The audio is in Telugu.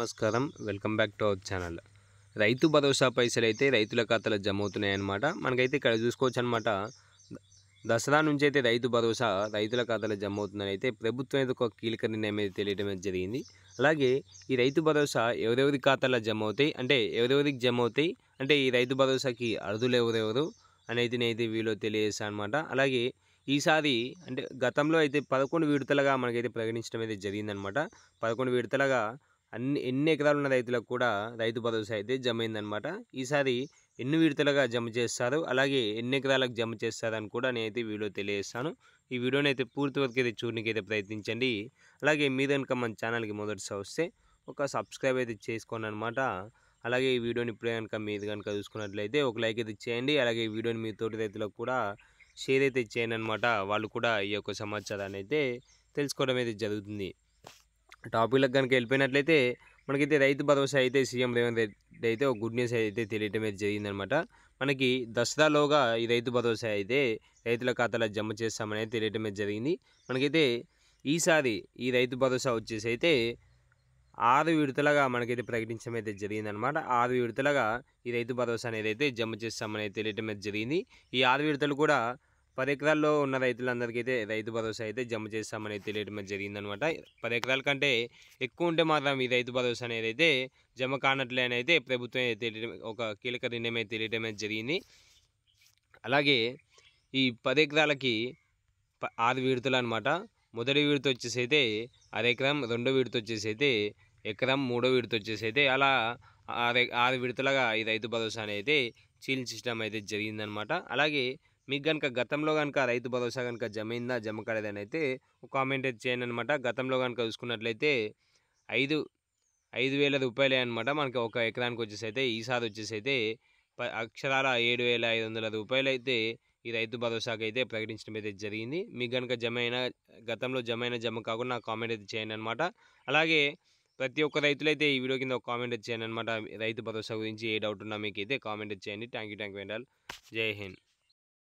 నమస్కారం. Welcome back to our channel. Rythu Bharosa పైసలైతే రైతుల ఖాతాలో జమ అవుతున్నాయన్నమాట. మనకైతే ఇక్కడ చూసుకోవచ్చనమాట. దసరా నుంచి అయితే రైతు భరోసా రైతుల ఖాతాలో జమ అవుతుందని అయితే ప్రభుత్వం అయితే ఒక కీలక నిర్ణయం అయితే తెలియడం అయితే జరిగింది. అలాగే ఈ రైతు భరోసా ఎవరెవరి ఖాతాలో జమ అవుతాయి, అంటే ఎవరెవరికి జమ అవుతాయి, అంటే ఈ రైతు భరోసాకి అర్హులు ఎవరెవరు అనేది నేనైతే వీడియోలో తెలియజేస్తాను అనమాట. అలాగే ఈసారి అంటే గతంలో అయితే 11 విడతలుగా మనకైతే ప్రకటించడం అయితే జరిగిందనమాట. 11 విడతలుగా ఎన్ని ఎకరాలు ఉన్న రైతులకు కూడా రైతు భరోసా అయితే జమ అయిందనమాట. ఈసారి ఎన్ని విడతలుగా జమ చేస్తారు, అలాగే ఎన్ని ఎకరాలకు జమ చేస్తారని కూడా నేనైతే వీడియో తెలియజేస్తాను. ఈ వీడియోని అయితే పూర్తి వరకు అయితే చూడడానికైతే ప్రయత్నించండి. అలాగే మీరు కనుక మన ఛానల్కి మొదటిసారి వస్తే ఒక సబ్స్క్రైబ్ అయితే చేసుకోండి అనమాట. అలాగే ఈ వీడియోని ఇప్పుడే కనుక మీరు కనుక చూసుకున్నట్లయితే ఒక లైక్ అయితే చేయండి. అలాగే ఈ వీడియోని మీ తోటి రైతులకు కూడా షేర్ అయితే చేయండి అనమాట. వాళ్ళు కూడా ఈ యొక్క సమాచారాన్ని అయితే తెలుసుకోవడం అయితే జరుగుతుంది. టాపిక్లకు కనుక వెళ్ళిపోయినట్లయితే మనకైతే రైతు భరోసా అయితే సీఎం రేవంత్ రెడ్డి అయితే ఒక గుడ్ న్యూస్ అయితే తెలియటం అయితే జరిగిందనమాట. మనకి దసరాలోగా ఈ రైతు భరోసా అయితే రైతుల ఖాతాలో జమ చేస్తామని అయితే తెలియటం అయితే జరిగింది. మనకైతే ఈసారి ఈ రైతు భరోసా వచ్చేసి అయితే 6 విడతలుగా మనకైతే ప్రకటించడం అయితే జరిగిందనమాట. 6 విడతలుగా ఈ రైతు భరోసా అనేది అయితే జమ చేస్తామని అయితే తెలియటం అయితే జరిగింది. ఈ 6 విడతలు కూడా 10 ఎకరాల్లో ఉన్న రైతులందరికీ అయితే రైతు భరోసా అయితే జమ చేస్తామని తెలియడం జరిగిందనమాట. 10 ఎకరాల కంటే ఎక్కువ ఉంటే మాత్రం ఈ రైతు భరోసా అనేది అయితే జమ కానట్లే అని అయితే ప్రభుత్వం తెలియడం, ఒక కీలక నిర్ణయం అయితే తెలియడం జరిగింది. అలాగే ఈ 10 ఎకరాలకి 6 విడతలు అనమాట. మొదటి విడత వచ్చేసి అయితే అరెకరం, రెండో విడత వచ్చేసి అయితే ఎకరం, మూడో విడత వచ్చేసి అయితే అలా 6 విడతలుగా ఈ రైతు భరోసా అనేది చీల్చడం అయితే జరిగిందనమాట. అలాగే మీకు కనుక గతంలో కనుక రైతు భరోసా కనుక జమైందా జమ కాలేదని అయితే ఒక కామెంట్ అయితే చేయండి అనమాట. గతంలో కనుక చూసుకున్నట్లయితే 5,000 రూపాయలే అనమాట మనకి ఒక ఎకరానికి వచ్చేసి అయితే. ఈసారి వచ్చేసి అయితే అక్షరాల 7,500 రూపాయలు అయితే ఈ రైతు భరోసాకి అయితే ప్రకటించడం అయితే జరిగింది. మీకు కనుక గతంలో జమ కాకుండా కామెంట్ అయితే చేయండి అనమాట. అలాగే ప్రతి ఒక్క రైతులైతే ఈ వీడియో కింద ఒక కామెంట్ అయితే చేయండి అనమాట. రైతు భరోసా గురించి ఏ డౌట్ ఉన్నా మీకు అయితే కామెంట్ అయితే చేయండి. Thank you very much. జై హింద్.